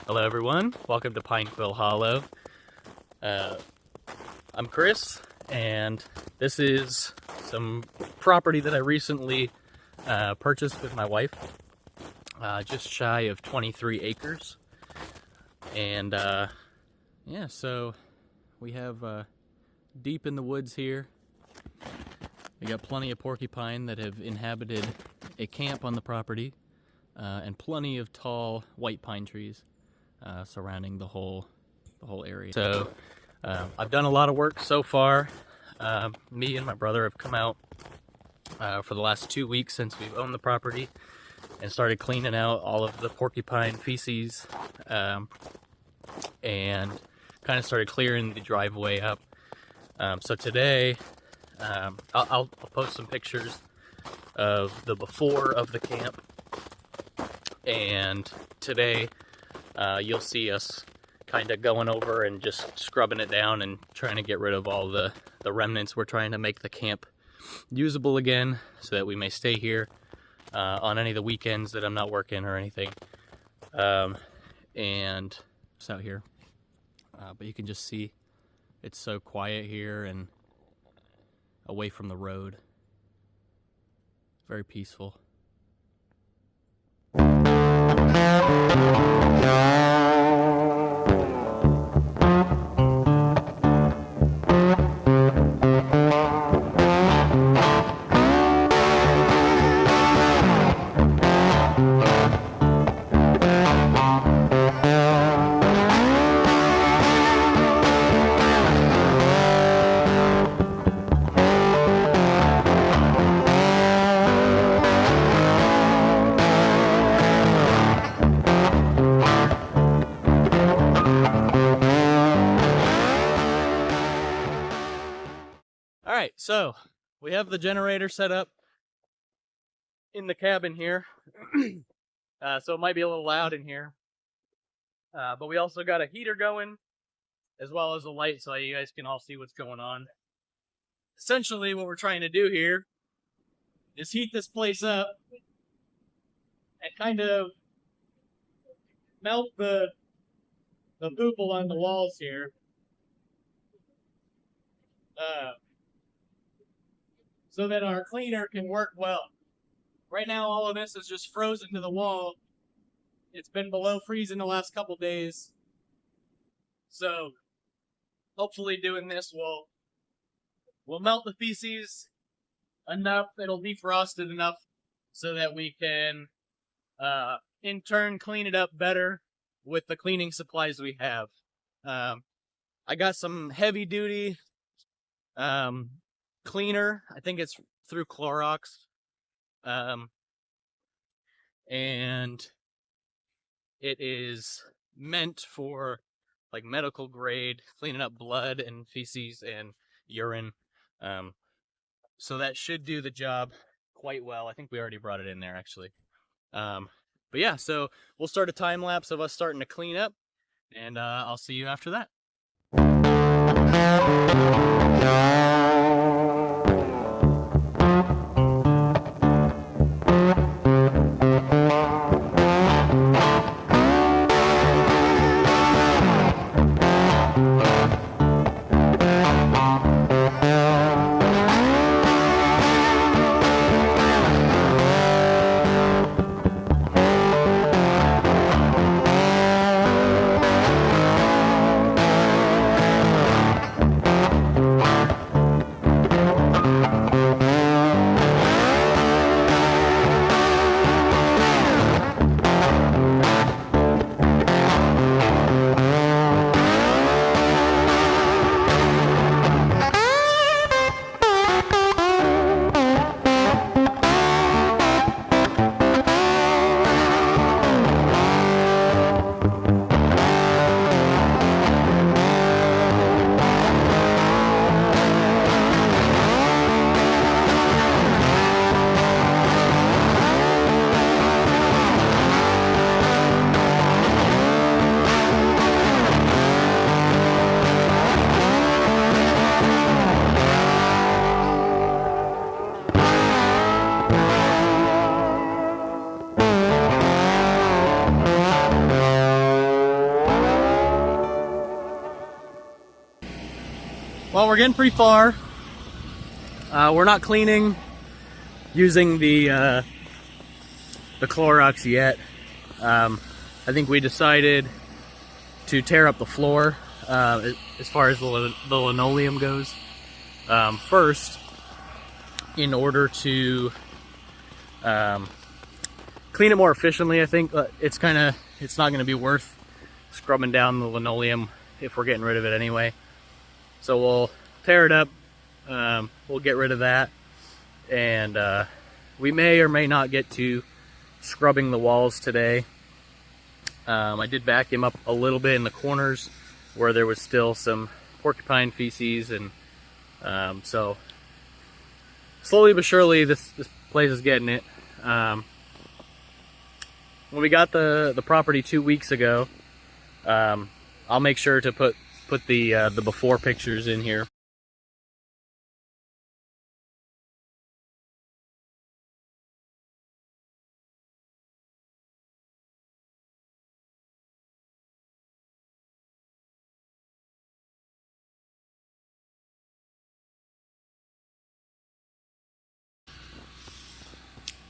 Hello everyone, welcome to Pinequill Hollow. I'm Chris, and this is some property that I recently purchased with my wife, just shy of 23 acres. And yeah, so we have deep in the woods here, we got plenty of porcupine that have inhabited a camp on the property, and plenty of tall white pine trees surrounding the whole area. So I've done a lot of work so far. Me and my brother have come out for the last 2 weeks since we've owned the property and started cleaning out all of the porcupine feces, and kind of started clearing the driveway up. So today I'll post some pictures of the before of the camp, and today you'll see us kind of going over and just scrubbing it down and trying to get rid of all the remnants. We're trying to make the camp usable again so that we may stay here on any of the weekends that I'm not working or anything. And it's out here, but you can just see it's so quiet here and away from the road. Very peaceful. Alright, so we have the generator set up in the cabin here, so it might be a little loud in here, but we also got a heater going, as well as a light so you guys can all see what's going on. Essentially what we're trying to do here is heat this place up and kind of melt the poop along the walls here. So that our cleaner can work well. Right now, all of this is just frozen to the wall. It's been below freezing the last couple days. So, hopefully doing this will melt the feces enough, it'll defrost it enough so that we can, in turn, clean it up better with the cleaning supplies we have. I got some heavy-duty cleaner. I think it's through Clorox, and it is meant for like medical grade cleaning up blood and feces and urine, so that should do the job quite well. I think we already brought it in there actually, but yeah, so we'll start a time lapse of us starting to clean up, and I'll see you after that. Well, we're getting pretty far. We're not cleaning using the Clorox yet. I think we decided to tear up the floor as far as the linoleum goes first, in order to clean it more efficiently. I think it's not going to be worth scrubbing down the linoleum if we're getting rid of it anyway. So we'll tear it up. We'll get rid of that, and we may or may not get to scrubbing the walls today. I did vacuum up a little bit in the corners where there was still some porcupine feces, and so slowly but surely this place is getting it. When we got the property 2 weeks ago, I'll make sure to put the before pictures in here.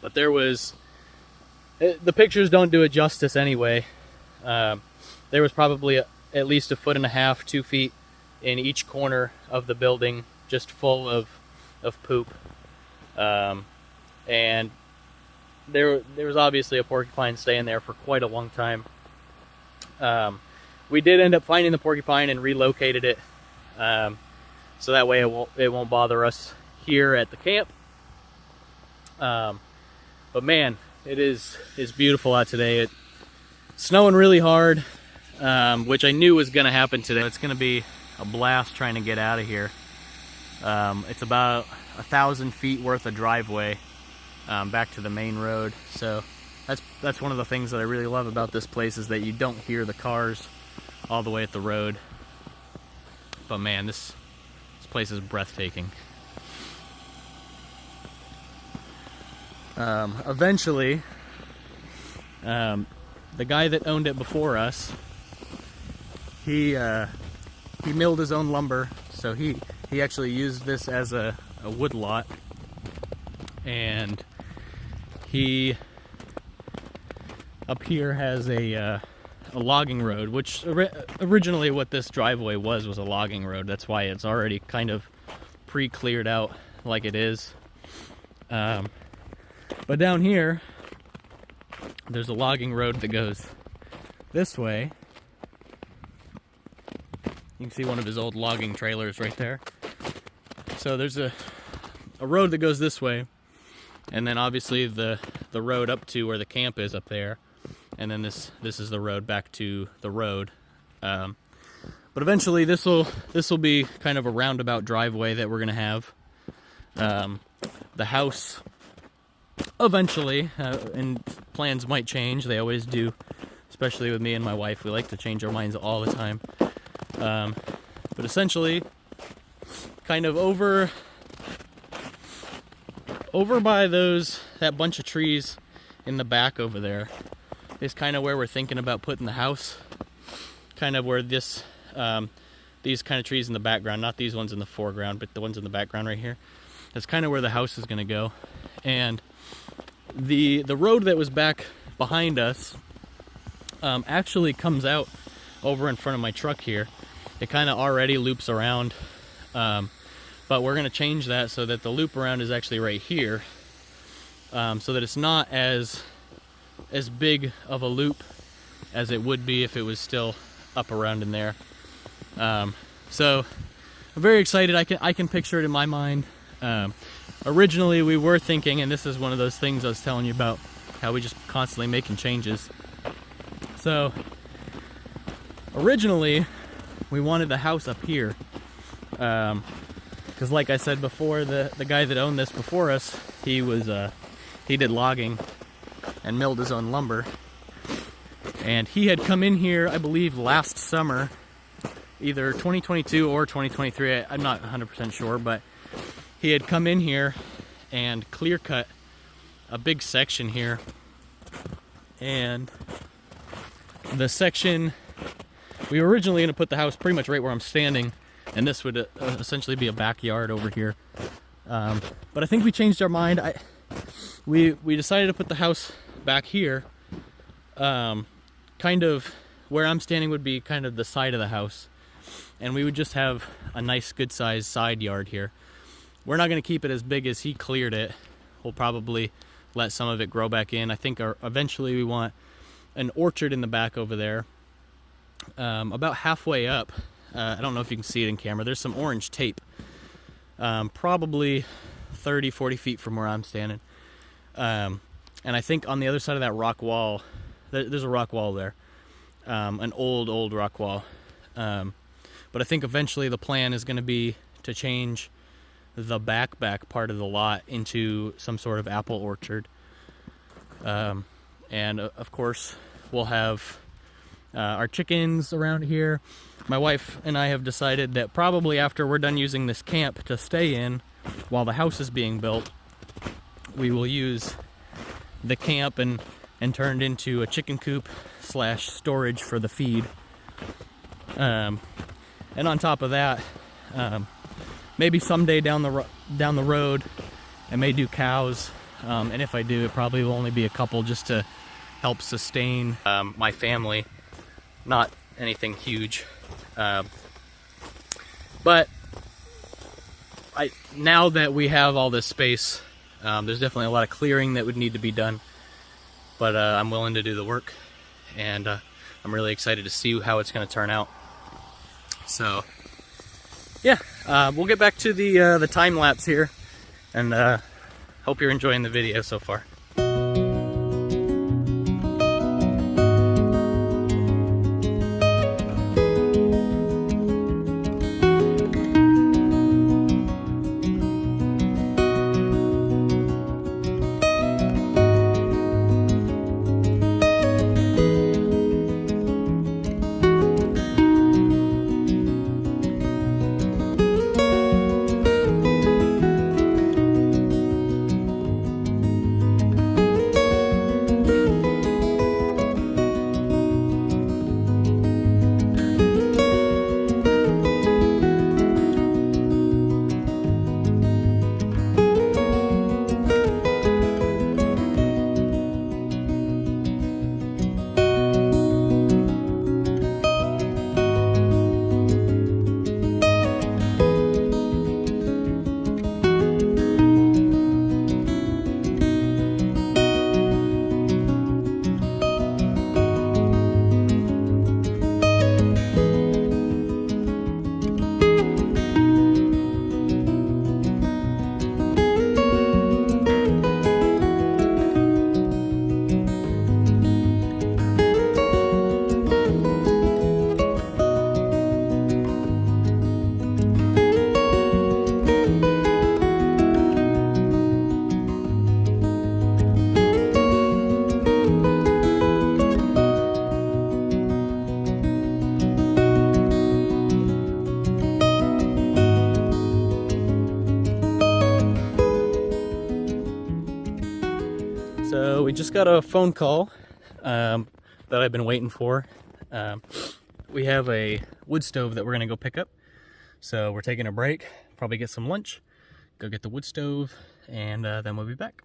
But there was, the pictures don't do it justice anyway. There was probably at least 1.5 feet, 2 feet in each corner of the building, just full of poop. And there was obviously a porcupine staying there for quite a long time. We did end up finding the porcupine and relocated it, so that way it won't bother us here at the camp. But man, it is beautiful out today. It's snowing really hard, which I knew was going to happen today. It's going to be a blast trying to get out of here. It's about 1,000 feet worth of driveway back to the main road. So that's one of the things that I really love about this place, is that you don't hear the cars all the way at the road. But man, this place is breathtaking. Eventually, the guy that owned it before us, he milled his own lumber, so he actually used this as a wood lot, and he up here has a logging road, which originally what this driveway was a logging road. That's why it's already kind of pre-cleared out like it is. But down here, there's a logging road that goes this way. You can see one of his old logging trailers right there. So there's a road that goes this way, and then obviously the road up to where the camp is up there, and then this is the road back to the road. But eventually this will be kind of a roundabout driveway that we're gonna have. The house eventually, and plans might change, they always do, especially with me and my wife. We like to change our minds all the time. But essentially, kind of over by that bunch of trees in the back over there is kind of where we're thinking about putting the house. Kind of where these kind of trees in the background, not these ones in the foreground, but the ones in the background right here. That's kind of where the house is going to go. And the road that was back behind us actually comes out over in front of my truck here. It kind of already loops around, but we're going to change that so that the loop around is actually right here, so that it's not as big of a loop as it would be if it was still up around in there. So I'm very excited. I can picture it in my mind. Originally we were thinking, and this is one of those things I was telling you about, how we just constantly making changes. So originally we wanted the house up here, because like I said before, the guy that owned this before us, he did logging and milled his own lumber, and he had come in here, I believe last summer, either 2022 or 2023, I'm not 100% sure, but he had come in here and clear cut a big section here, and the section, we were originally going to put the house pretty much right where I'm standing, and this would essentially be a backyard over here. But I think we changed our mind. We decided to put the house back here. Kind of where I'm standing would be kind of the side of the house, and we would just have a nice good sized side yard here. We're not going to keep it as big as he cleared it. We'll probably let some of it grow back in. I think eventually we want an orchard in the back over there. About halfway up, I don't know if you can see it in camera, there's some orange tape. Probably 30-40 feet from where I'm standing. And I think on the other side of that rock wall, there's a rock wall there. An old rock wall. But I think eventually the plan is going to be to change the back part of the lot into some sort of apple orchard. And of course we'll have our chickens around here. My wife and I have decided that probably after we're done using this camp to stay in while the house is being built, we will use the camp and turn it into a chicken coop / storage for the feed. And on top of that, maybe someday down the road I may do cows, and if I do, it probably will only be a couple just to help sustain my family. Not anything huge, but now that we have all this space, there's definitely a lot of clearing that would need to be done, but I'm willing to do the work, and I'm really excited to see how it's going to turn out. So yeah, we'll get back to the time lapse here, and hope you're enjoying the video so far. So we just got a phone call that I've been waiting for. We have a wood stove that we're gonna go pick up. So we're taking a break, probably get some lunch, go get the wood stove, and then we'll be back.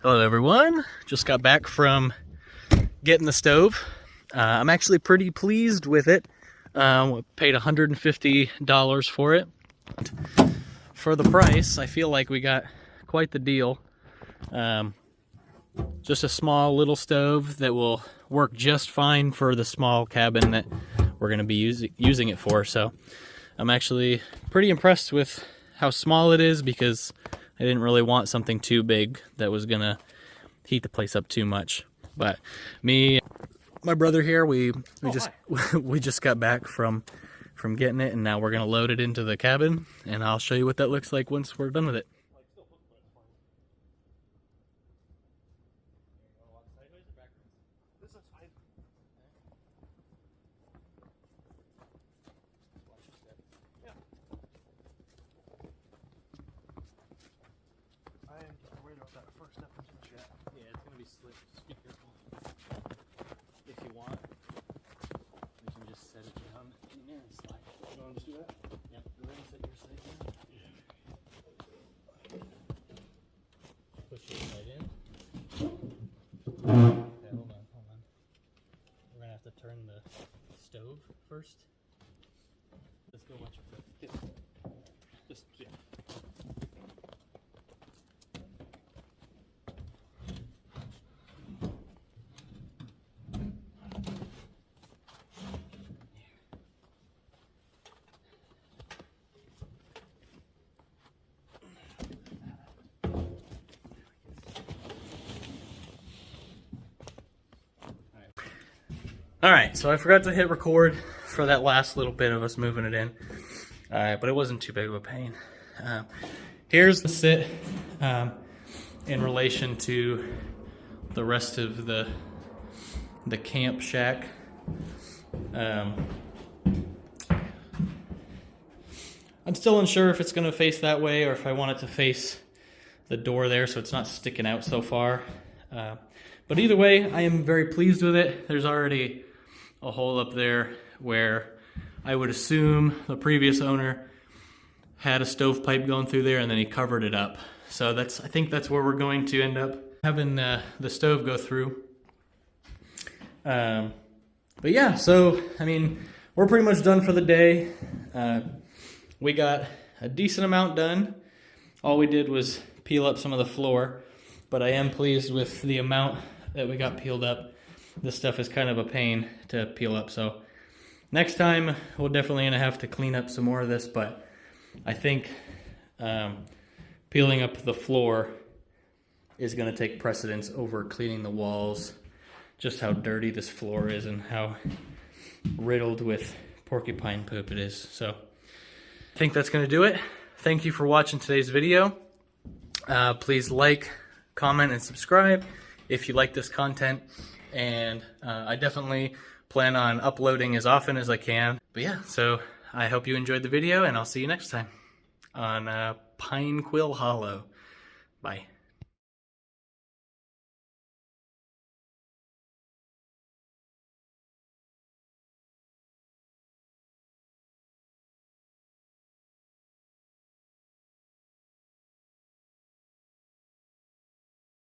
Hello everyone, just got back from getting the stove. I'm actually pretty pleased with it. Paid $150 for it. For the price, I feel like we got quite the deal. Just a small little stove that will work just fine for the small cabin that we're going to be using it for. So I'm actually pretty impressed with how small it is, because I didn't really want something too big that was gonna heat the place up too much. But me, my brother here, we just got back from getting it, and now we're gonna load it into the cabin, and I'll show you what that looks like once we're done with it. Yeah, it's gonna be slick. Just be careful. If you want, you can just set it down in there and slide. You want to just do that? Yep. Go ahead and set your side down. Push it right in. Okay, hold on. We're gonna have to turn the stove first. Let's go watch your foot. Just yeah. Alright, so I forgot to hit record for that last little bit of us moving it in, but it wasn't too big of a pain. Here's the sit in relation to the rest of the camp shack. I'm still unsure if it's going to face that way or if I want it to face the door there so it's not sticking out so far. But either way, I am very pleased with it. There's already a hole up there where I would assume the previous owner had a stovepipe going through there and then he covered it up. So I think that's where we're going to end up having the stove go through. But yeah, so I mean, we're pretty much done for the day. We got a decent amount done. All we did was peel up some of the floor, but I am pleased with the amount that we got peeled up. This stuff is kind of a pain to peel up, so next time we'll definitely gonna have to clean up some more of this, but I think peeling up the floor is gonna take precedence over cleaning the walls. Just how dirty this floor is and how riddled with porcupine poop it is. So I think that's gonna do it. Thank you for watching today's video. Please like, comment, and subscribe if you like this content. And I definitely plan on uploading as often as I can. But yeah, so I hope you enjoyed the video, and I'll see you next time on Pine Quill Hollow. Bye.